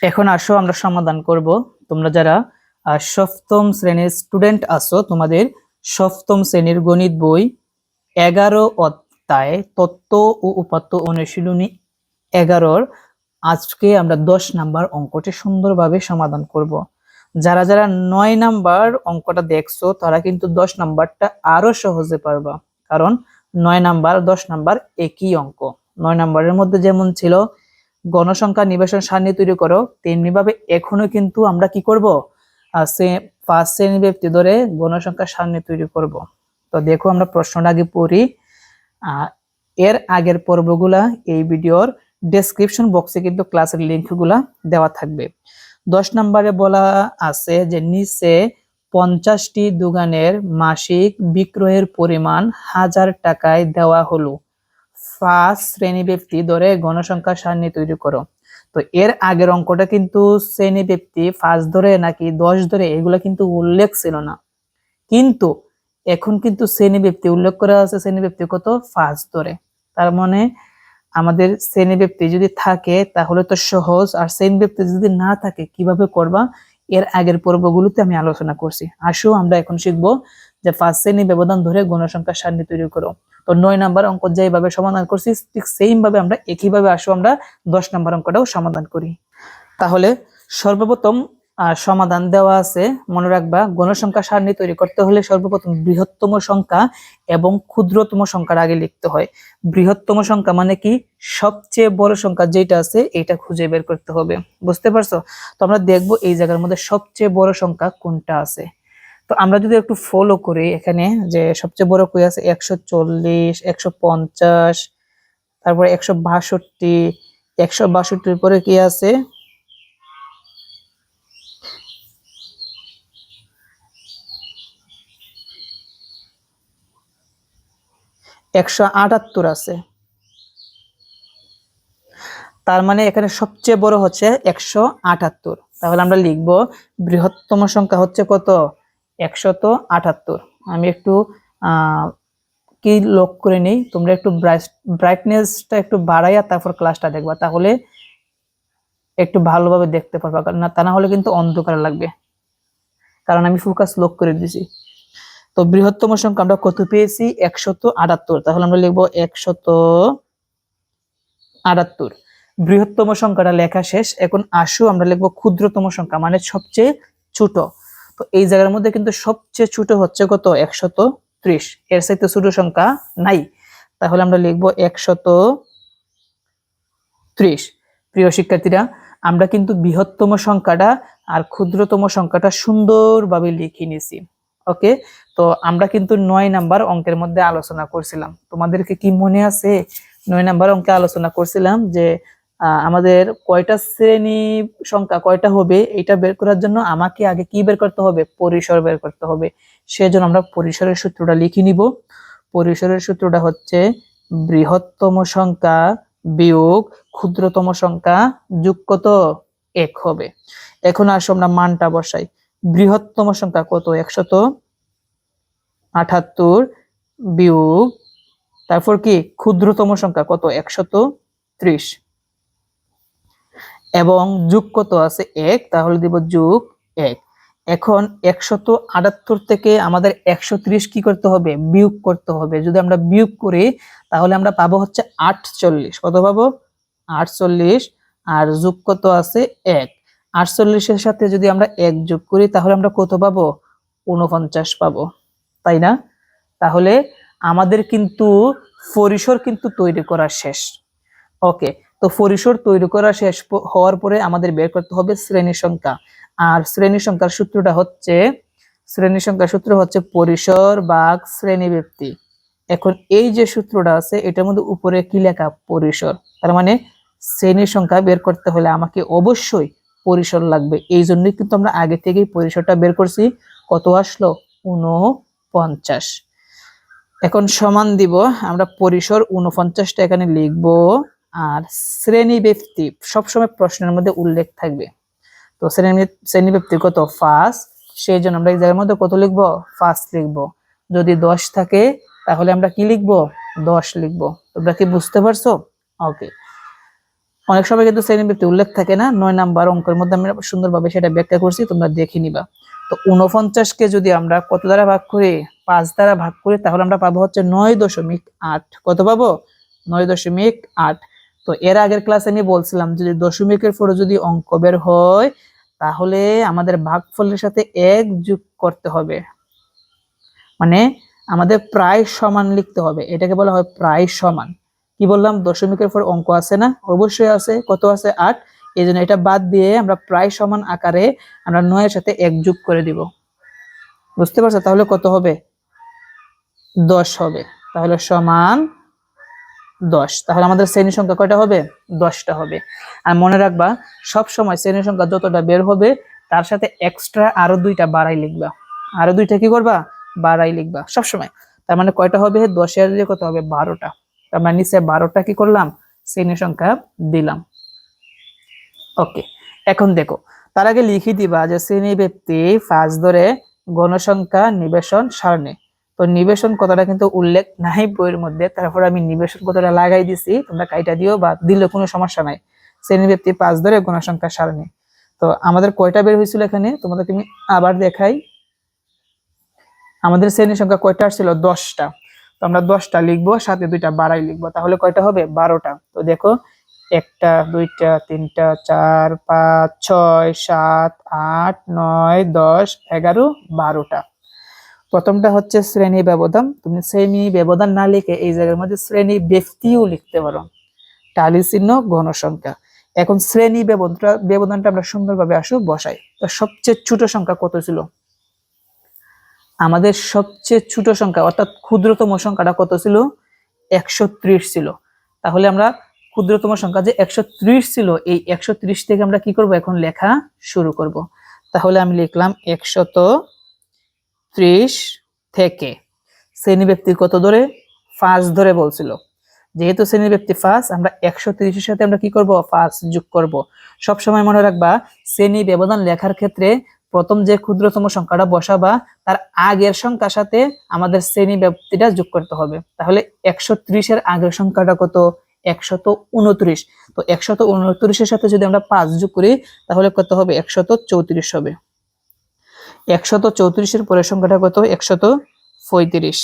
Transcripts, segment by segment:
এখন আসো আমরা সমাধান করব। তোমরা যারা সপ্তম শ্রেণীর স্টুডেন্ট আছো, তোমাদের সপ্তম শ্রেণীর গণিত বই 11 অধ্যায় তত্ত্ব ও উপাত্ত অনুশীলনী 11-র আজকে আমরা 10 নাম্বার অঙ্কটি সুন্দরভাবে সমাধান করব। যারা যারা 9 নাম্বার অঙ্কটা দেখছো তারা কিন্তু 10 নাম্বারটা আরো সহজে পারবা, কারণ 9 নাম্বার 10 নাম্বার একই অঙ্ক। 9 নাম্বারের মধ্যে যেমন ছিল গণসংখ্যা নিবেশন সারণী তৈরি করো, তেমনি ভাবে এখনো কিন্তু আমরা কি করব, ফার্স্ট শ্রেণী ব্যক্তি ধরে গণসংখ্যা সারণী তৈরি করব। তো দেখো আমরা প্রশ্নটা আগে পড়ি। এর আগের পর্বগুলা এই ভিডিওর ডেসক্রিপশন বক্সে কিন্তু ক্লাসের লিঙ্কগুলা দেওয়া থাকবে। 10 নম্বরে বলা আছে যে নিচে 50টি দোকানের মাসিক বিক্রয়ের পরিমাণ 1000 টাকায় দেওয়া হলো। ফার্স্ট শ্রেণী ব্যক্তি ধরে গণসংখ্যা সারণী তৈরি করো। তো এর আগের অঙ্কটা কিন্তু শ্রেণী ব্যক্তি ফার্স্ট ধরে নাকি 10 ধরে এগুলো কিন্তু উল্লেখ ছিল না, কিন্তু এখন কিন্তু শ্রেণী ব্যক্তি উল্লেখ করা আছে, শ্রেণী ব্যক্তি কত ফার্স্ট ধরে। তার মানে আমাদের শ্রেণী ব্যক্তি যদি থাকে তাহলে তো সহজ, আর শ্রেণী ব্যক্তি যদি না থাকে কিভাবে করবা এর আগের পর্বগুলোতে আমি আলোচনা করছি। আসো আমরা এখন শিখবো যে ফার্স্ট শ্রেণী ব্যবধান ধরে গণসংখ্যা সারণী তৈরি করো। তো 9 নাম্বার অঙ্ক যেভাবে সমাধান করছি ঠিক সেম ভাবে আমরা একইভাবে আসো আমরা 10 নাম্বার অঙ্কটাও সমাধান করি। তাহলে সর্বপ্রথম সমাধান দেওয়া আছে, মনে রাখবা গণসংখ্যা সারণী তৈরি করতে হলে সর্বপ্রথম বৃহত্তম সংখ্যা এবং ক্ষুদ্রতম সংখ্যার আগে লিখতে হয়। বৃহত্তম সংখ্যা মানে কি, সবচেয়ে বড় সংখ্যা যেটা আছে এটা খুঁজে বের করতে হবে। বুঝতে পারছো? তো আমরা দেখবো এই জায়গার মধ্যে সবচেয়ে বড় সংখ্যা কোনটা আছে। তো আমরা যদি একটু ফলো করি এখানে যে সবচেয়ে বড় কই আছে 140, 150, তারপরে 162, 162 পরে কি আছে 178 আছে। তার মানে এখানে সবচেয়ে বড় হচ্ছে 178। তাহলে আমরা লিখব বৃহত্তম সংখ্যা হচ্ছে কত 178। আমি একটু কি লক করে নেই, তোমরা একটু ব্রাইটনেসটা একটু বাড়াইয়া তারপর ক্লাসটা দেখবা, তাহলে একটু ভালোভাবে দেখতে পারবা, কারণ তা না হলে কিন্তু অন্ধকার লাগবে, কারণ আমি ফোকাস লক করে দিয়েছি। তো বৃহত্তম সংখ্যা আমরা কত পেয়েছি 178। তাহলে আমরা লিখবো 178। বৃহত্তম সংখ্যাটা লেখা শেষ। এখন আসো আমরা লিখবো ক্ষুদ্রতম সংখ্যা মানে সবচেয়ে ছোট। তো এই জায়গার মধ্যে কিন্তু সবচেয়ে ছোট হচ্ছে কত 130, এর চাইতে ছোট সংখ্যা নাই। তাহলে আমরা লিখবো 130। প্রিয় শিক্ষার্থীরা, আমরা কিন্তু বৃহত্তম সংখ্যাটা আর ক্ষুদ্রতম সংখ্যাটা সুন্দরভাবে লিখে নিছি। ওকে, তো আমরা কিন্তু 9 নাম্বার অঙ্কের মধ্যে আলোচনা করছিলাম, তোমাদেরকে কি মনে আছে 9 নাম্বার অঙ্কে আলোচনা করছিলাম যে আমাদের কয়টা শ্রেণী সংখ্যা কয়টা হবে এটা বের করার জন্য আমাকে আগে কি বের করতে হবে, পরিসর বের করতে হবে। সেজন্য আমরা পরিসরের সূত্রটা লিখে নিব। পরিসরের সূত্রটা হচ্ছে বৃহত্তম সংখ্যা বিয়োগ ক্ষুদ্রতম সংখ্যা যোগ কত 1 হবে। এখন আসো আমরা মানটা বসাই। বৃহত্তম সংখ্যা কত 178 বিয়োগ তারপর কি ক্ষুদ্রতম সংখ্যা কত 130 এবং যোগ কত আছে 1, তাহলে দিব যোগ 1। এখন 178 থেকে আমাদের 130 কি করতে হবে, বিয়োগ করতে হবে। যদি আমরা বিয়োগ করি তাহলে আমরা পাবো হচ্ছে 48। কত পাবো 48, আর যোগ কত আছে 1। 48 এর সাথে যদি আমরা 1 যোগ করি তাহলে আমরা কত পাবো 49 পাবো, তাই না? তাহলে আমাদের কিন্তু পরিসর কিন্তু তৈরি করা শেষ। ওকে, তো পরিসর তৈরি করা শেষ হওয়ার পরে আমাদের বের করতে হবে শ্রেণী সংখ্যা। আর শ্রেণী সংখ্যার সূত্রটা হচ্ছে, শ্রেণী সংখ্যার সূত্র হচ্ছে পরিসর ভাগ শ্রেণী ব্যক্তি। এখন এই যে সূত্রটা আছে এটার মধ্যে উপরে কি লেখা, পরিসর। তার মানে শ্রেণী সংখ্যা বের করতে হলে আমাকে অবশ্যই পরিসর লাগবে। এই জন্যই কিন্তু আমরা আগে থেকেই পরিসরটা বের করছি। কত আসলো 49। এখন সমান দিব, আমরা পরিসর 49টা এখানে লিখবো। আর শ্রেণী ব্যক্তি সবসময় প্রশ্নের মধ্যে উল্লেখ থাকবে। তো শ্রেণী ব্যক্তি কত ফার্স্ট, সেই জন্য আমরা এই জায়গার মধ্যে কত লিখবো, ফার্স্ট লিখবো। যদি 10 থাকে তাহলে আমরা কি লিখবো 10 লিখবো। তোমরা কি বুঝতে পারছো? ওকে, অনেক সময় কিন্তু শ্রেণীবৃত্তি উল্লেখ থাকে না, 9 নাম্বার অঙ্কের মধ্যে আমি সুন্দরভাবে সেটা ব্যাখ্যা করছি, তোমরা দেখে নিবা। তো 49 কে যদি আমরা কত দ্বারা ভাগ করি, 5 দ্বারা ভাগ করি, তাহলে আমরা পাবো হচ্ছে 9.8। কত পাবো? 9.8। তো এর আগের ক্লাসে আমি বলছিলাম যদি দশমিকের পরে যদি অঙ্ক বের হয় তাহলে আমাদের ভাগফলের সাথে 1 যোগ করতে হবে, মানে আমাদের প্রায় সমান লিখতে হবে, এটাকে বলা হয় প্রায় সমান। কি বললাম? দশমিকের পর অঙ্ক আছে না? অবশ্যই আছে। কত আছে? 8। এই জন্য এটা বাদ দিয়ে আমরা প্রায় সমান আকারে আমরা 9 এর সাথে 1 যোগ করে দিব। বুঝতে পারছো? তাহলে কত হবে? 10 হবে। তাহলে সমান 10। তাহলে আমাদের শ্রেণী সংখ্যা কয়টা হবে? 10টা হবে। আর মনে রাখবা সব সময় শ্রেণী সংখ্যা যতটা বের হবে তার সাথে এক্সট্রা আরো 2টা বাড়াই লিখবা। আরো 2টা কি করবা? বাড়াই লিখবা সব সময়। তার মানে কয়টা হবে? 10 এর দিয়ে কত হবে? 12টা। তার মানে নিচে 12টা কি করলাম? শ্রেণী সংখ্যা দিলাম। ওকে, এখন দেখো তার আগে লিখে দিবা যে শ্রেণী ব্যক্তি ফাঁস ধরে গণসংখ্যা নিবেশন সারণী। তো নিবেশন কথাটা কিন্তু উল্লেখ নাই বইয়ের মধ্যে, তারপর আমি নিবেশন কথাটা লাগাই দিছি, তোমরা কাইটা দিও বা দিলে কোনো সমস্যা নাই। শ্রেণী ব্যক্তি ফাঁস ধরে গণসংখ্যা সারণী। তো আমাদের কয়টা বের হয়েছিল এখানে তোমাদেরকে আমি আবার দেখাই। আমাদের শ্রেণী সংখ্যা কয়টা আসছিল? 10টা। তো আমরা 10টা লিখবো, সাথে 2টা বাড়াই লিখবো, তাহলে কয়টা হবে? 12টা। তো দেখো 1টা 2টা 3টা 4 5 6 7 8 9 10 11 12টা। প্রথমটা হচ্ছে শ্রেণী ব্যবধান। তুমি শ্রেণী ব্যবধান না লিখে এই জায়গার মধ্যে শ্রেণী ব্যক্তিও লিখতে পারো, টালি চিহ্ন গণসংখ্যা। এখন শ্রেণী ব্যবধানটা আমরা সুন্দরভাবে বসাই। তো সবচেয়ে ছোট সংখ্যা কত ছিল? আমাদের সবচেয়ে ছোট সংখ্যা অর্থাৎ ক্ষুদ্রতম সংখ্যাটা কত ছিল? 130 ছিল। তাহলে আমরা ক্ষুদ্রতম সংখ্যা যে 130 ছিল, এই 130 থেকে আমরা কি করব? এখন লেখা শুরু করব। তাহলে আমি লিখলাম 130 থেকে শ্রেণী ব্যক্তি কত ধরে? 5 ধরে বলছিল। যেহেতু শ্রেণী ব্যক্তি 5, আমরা 130 এর সাথে আমরা কি করব? 5 যোগ করব। সব সময় মনে রাখবা শ্রেণী ব্যবধান লেখার ক্ষেত্রে প্রথম যে ক্ষুদ্রতম সংখ্যাটা বসাবা তার আগের সংখ্যার সাথে আমাদের শ্রেণী ব্যক্তিটা যোগ করতে হবে। তাহলে 130 এর আগের সংখ্যাটা কত? 129। তো 129 এর সাথে যদি আমরা 5 যোগ করি তাহলে কত হবে? 134 হবে। 134 এর পরের সংখ্যাটা কত? 135।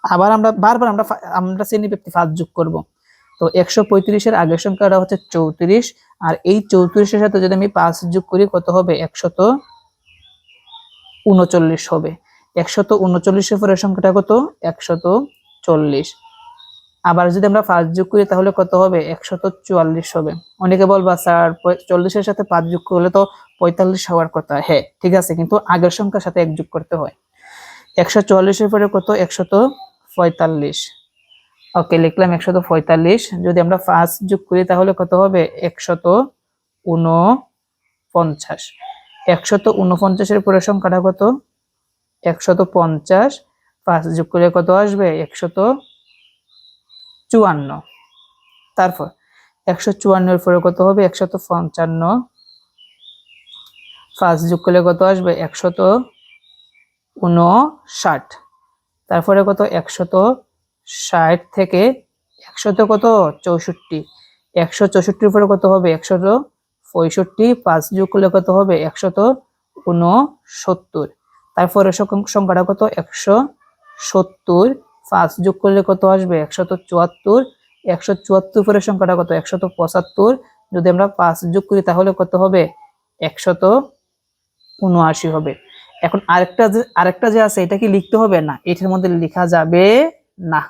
আবার আমরা বারবার আমরা শ্রেণী ব্যক্তি 5 যোগ করব। তো 135 এর আগের সংখ্যাটা হচ্ছে 34, আর এই 34 এর সাথে যদি আমি 5 যোগ করি কত হবে? 139 হবে। 139 এর পরের সংখ্যাটা কত? 140। আবার যদি আমরা 5 যোগ করি তাহলে কত হবে? 144 হবে। অনেকে বলবা স্যার 40 এর সাথে 5 যোগ করলে তো 45 হওয়ার কথা। হ্যাঁ ঠিক আছে, কিন্তু আগের সংখ্যার সাথে 1 যোগ করতে হয়। 144 এর পরে কত? 145। ওকে, লিখলাম 145। যদি আমরা 5 যোগ করি তাহলে কত হবে? 149। 149 এর পরের সংখ্যাটা কত? 150। 5 যোগ করলে কত আসবে? 154। তারপর 154 এর পরে কত হবে? 155। 5 যোগ করলে কত আসবে? 159। তারপরে কত? 160 থেকে 100 কত? 64। 164 এর পরে কত হবে? 165। 5 যোগ করলে কত হবে? 169। তারপরে সংখ্যাটা কত? 170। 5 যোগ করলে কত আসবে? 174। 174 পরের সংখ্যাটা কত? 175। যদি আমরা 5 যোগ করি তাহলে কত হবে? 179 হবে। এখন আরেকটা যে আছে এটা কি লিখতে হবে? না, এটার মধ্যে লেখা যাবে না।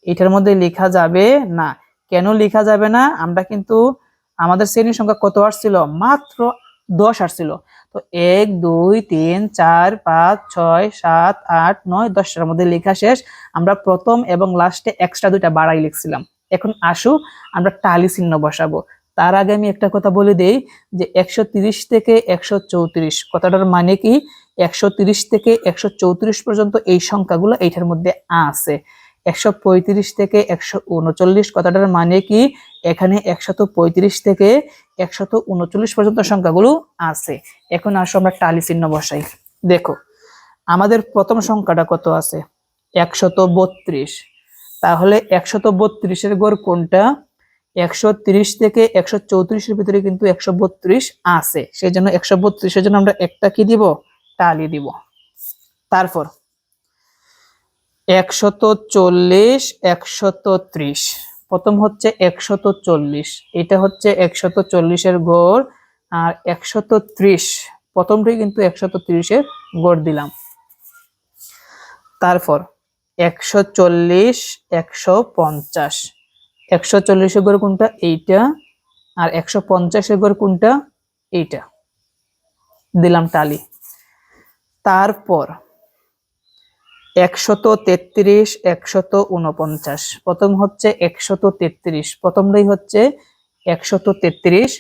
এটার মধ্যে লেখা যাবে না। কেন লেখা যাবে না? আমরা কিন্তু আমাদের শ্রেণীর সংখ্যা কত আসছিল? মাত্র 10 আসছিল। তো 1 2 3 4 5 6 7 8 9 10টার মধ্যে লেখা শেষ। আমরা প্রথম এবং লাস্টে এক্সট্রা 2টা বাড়াই লিখছিলাম। এখন আসো আমরা টালি চিহ্ন বসাবো। তার আগে আমি একটা কথা বলে দেই যে 130 থেকে 134 কথাটার মানে কি? 130 থেকে 134 পর্যন্ত এই সংখ্যাগুলো এইটার মধ্যে আছে। 135 থেকে 139 কথাটার মানে কি? এখানে 135 থেকে 139 পর্যন্ত সংখ্যাগুলো আছে। এখন আসো আমরা টালি চিহ্ন বসাই। দেখো আমাদের প্রথম সংখ্যাটা কত আছে? 132। তাহলে 132 এর গড় কোনটা? 130 থেকে 134-এর ভিতরে কিন্তু 132 আছে, সেই জন্য 132-এর জন্য আমরা একটা কি দিব, টালি দিব। তারপর 140 130, প্রথম হচ্ছে 140, এটা হচ্ছে 140-এর গড়, আর 130 প্রথমটাই কিন্তু 130-এর গড় দিলাম। তারপর 140 150, 140-এর গড় কোনটা, এইটা, আর 150-এর গড় কোনটা, এইটা, দিলাম টালি। তারপর 133 149, প্রথম হচ্ছে 133, প্রথমটাই হচ্ছে 133,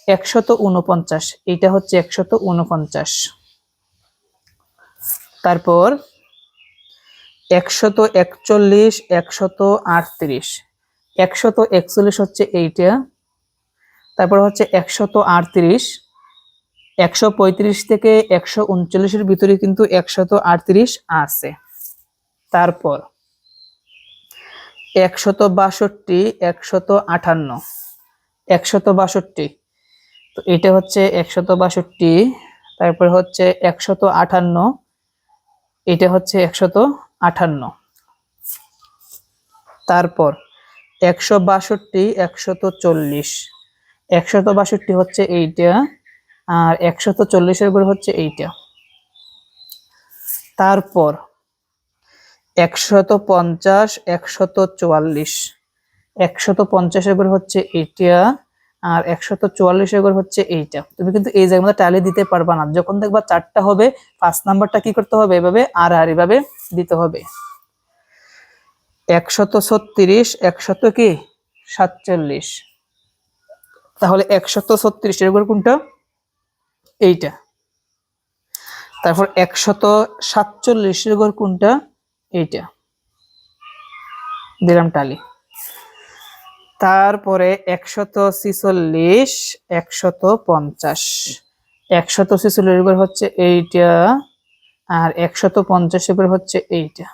149, এইটা হচ্ছে 149। তারপর 141 138, 141 হচ্ছে এইটা, তারপর হচ্ছে 138, 135 থেকে 139-এর ভিতরে কিন্তু 138 আছে। তারপর 162 158, 162, তো এটা হচ্ছে 162, তারপর হচ্ছে 158, এটা হচ্ছে 158। তারপর 162 140, 162 হচ্ছে এইটা, আর 140-এর গড় হচ্ছে এইটা। তারপর 150 144, 150-এর গড় হচ্ছে এইটা, আর 144-এর গড় হচ্ছে এইটা। তুমি কিন্তু এই জায়গার মধ্যে টালি দিতে পারবা না, যখন দেখবা 4টা হবে 5 নাম্বারটা কি করতে হবে, এভাবে আর এভাবে দিতে হবে। 136 100 কি 47, তাহলে 136-এর গড় কোনটা, এইটা। তারপর 147-এর গড় কোনটা, এইটা, দিলাম টালি। তারপরে 146 150, 146-এর গড় হচ্ছে এইটা, আর 150-এর গড় হচ্ছে এইটা।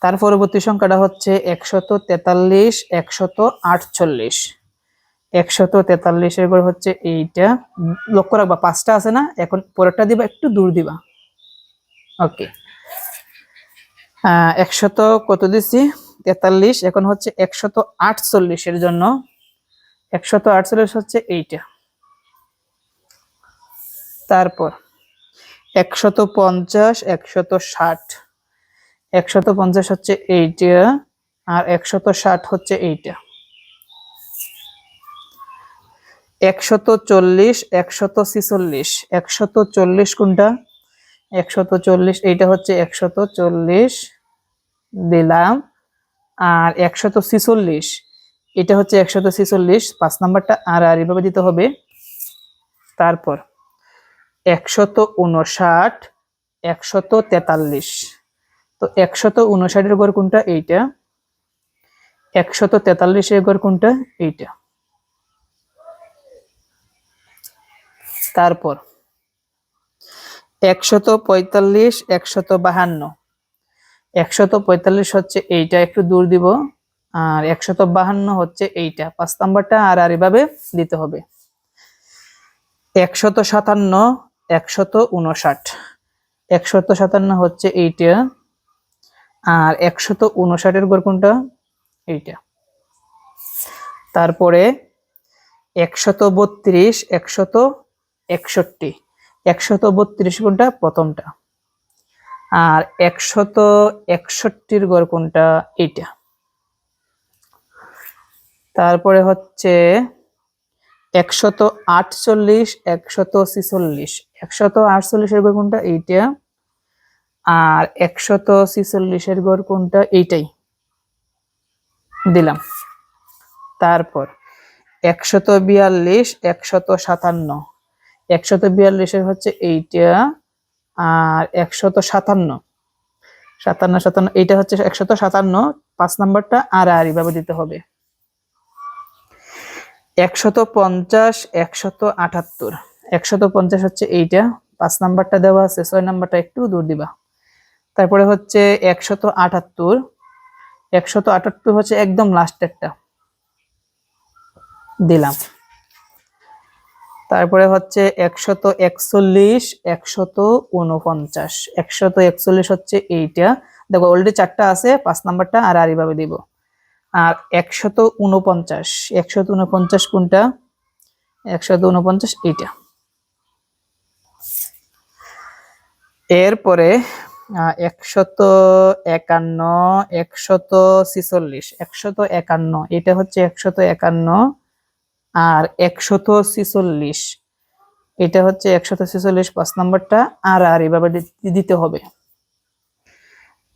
তার পরবর্তী সংখ্যাটা হচ্ছে 143 148, 143-এর গড় হচ্ছে এইটা। লক্ষ্য রাখবা 5টা আছে না, এখন পরেরটা দিবা একটু দূর দিবা। ওকে, 100 কত দিছি 43, এখন হচ্ছে 148-এর জন্য 148 হচ্ছে এইটা। তারপর 150 160, 150 হচ্ছে এইটা, আর 160 হচ্ছে এইটা। 140 146, 140 কোনটা, 140, এইটা হচ্ছে 140 দিলাম, আর 146, এটা হচ্ছে 146, 5 নাম্বারটা আর এইভাবে দিতে হবে। তারপর 159 143, তো 159-এর গড় কোনটা, এইটা, 143-এর গড় কোনটা, এইটা। তারপর 145 152, 145 হচ্ছে এইটা, একটু দূর দিব, আর 152 হচ্ছে এইটা, 5 নাম্বারটা আর এইভাবে দিতে হবে। 157 159, 157 হচ্ছে এইটা, আর 159-এর গড় কোনটা, এইটা। তারপরে 132 161, 132 কোনটা, প্রথমটা, আর 161-এর গড় কোনটা, এইটা। তারপরে হচ্ছে 148 146, 148-এর গড় কোনটা, এইটা, আর 146-এর গড় কোনটা, এইটাই, দিলাম। তারপর 142 157, 142-এর হচ্ছে এইটা, আর 157 57 57, এইটা হচ্ছে 157, 5 নাম্বারটা আর এইভাবে দিতে হবে। 150 178, 150 হচ্ছে এইটা, 5 নাম্বারটা দেওয়া আছে, 6 নাম্বারটা একটু দূর দিবা। তারপরে হচ্ছে 178, 178 হচ্ছে একদম লাস্টেরটা, দিলাম। তারপরে হচ্ছে 141, 149, 141 হচ্ছে এইটা, দেখো অলরেডি 4টা আছে, 5 নাম্বারটা আর এইভাবে দিব। আর 149, 149 কোনটা, 149 এইটা। এরপরে 151, 146, 151 এটা হচ্ছে 151, আর 146 এটা হচ্ছে 146 5 নাম্বারটা, আর এইভাবে দিতে হবে।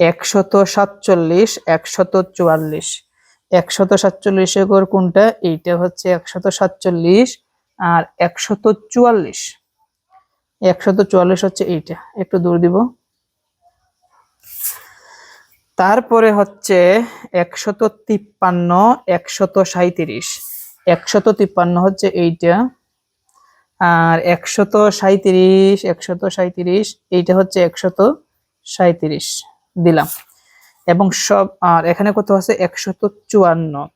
147, 144, 147 এর কোনটা, এইটা হচ্ছে 147, আর 144, 144 হচ্ছে এইটা, একটু দূর দিব। তারপরে হচ্ছে 153, 137, 153 হচ্ছে এইটা, আর 137, 137 এইটা হচ্ছে 137, দিলাম। এবং সব, আর এখানে কত আছে, 154,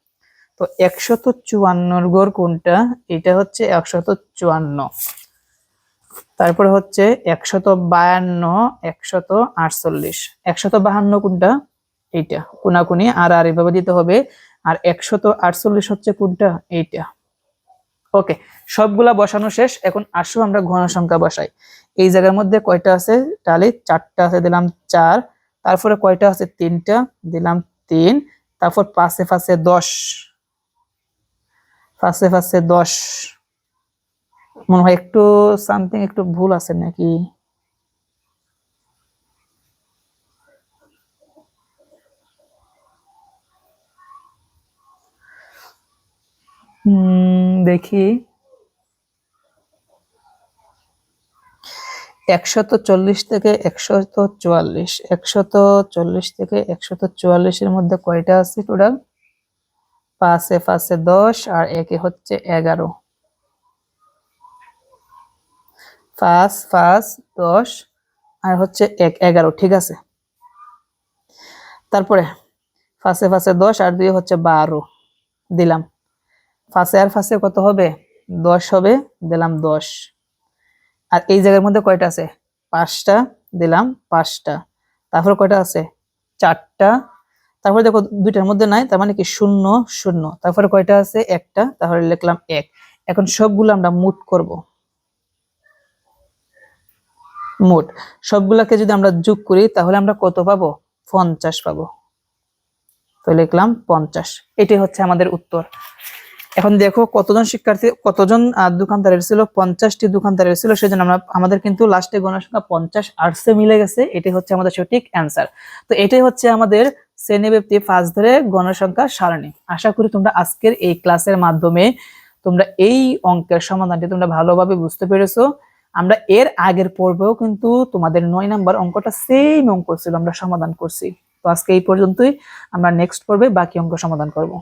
তো 154 গড় কোনটা, এটা হচ্ছে 154। তারপরে হচ্ছে 152, 148, 152 কোনটা, এইটা কোনাকুনি, আর এইভাবে দিতে হবে। আর 148 হচ্ছে কোনটা, এইটা। ওকে, সবগুলা বসানো শেষ। এখন আসো আমরা ঘন সংখ্যা বসাই। এই জায়গার মধ্যে কয়টা আছে, তাহলে 4টা আছে, দিলাম 4। তারপরে কয়টা আছে, 3টা, দিলাম 3। তারপর 5 5 10, 5 5 10, মনে হয় একটু সামথিং একটু ভুল আছে নাকি। দেখি, 140 থেকে 144, 140 থেকে 144 এর মধ্যে কয়টা আছে টোটাল, 5 5 10, আর একে হচ্ছে 11, 5 5 10, আর হচ্ছে 11, ঠিক আছে। তারপরে 5 5 10, আর 2 হচ্ছে 12, দিলাম। 5 আর 5 কত হবে, 10 হবে, দিলাম 10। আর এই জায়গার মধ্যে কয়টা আছে, 5টা, দিলাম 5টা। তারপর কয়টা আছে, 4টা। তারপরে দেখো 2টার মধ্যে নাই, তার মানে কি 0 0। তারপরে কয়টা আছে, 1টা, তাহলে লিখলাম 1। এখন সবগুলো আমরা মোট করব। মোট সবগুলাকে যদি আমরা যোগ করি তাহলে আমরা কত পাবো, 50 পাবো। তো লিখলাম 50, এটাই হচ্ছে আমাদের উত্তর। এখন দেখো কতজন শিক্ষার্থী, কতজন দোকানদারের ছিল, 50টি দোকানদারের ছিল, সেজন্য আমাদের কিন্তু লাস্টে গণসংখ্যা 50 আর্টসে মিলে গেছে। এটাই হচ্ছে আমাদের সঠিক অ্যান্সার। তো এটাই হচ্ছে আমাদের শ্রেণীব্যাপ্তি 5 ধরে গণসংখ্যা সারণী। আশা করি তোমরা আজকের এই ক্লাসের মাধ্যমে তোমরা এই অঙ্কের সমাধানটি তোমরা ভালোভাবে বুঝতে পেরেছো। আমরা এর আগের পর্বেও কিন্তু তোমাদের 9 নাম্বার অঙ্কটা সেম অঙ্ক ছিল, আমরা সমাধান করছি। তো আজকে এই পর্যন্তই, আমরা নেক্সট পর্বে বাকি অঙ্ক সমাধান করব।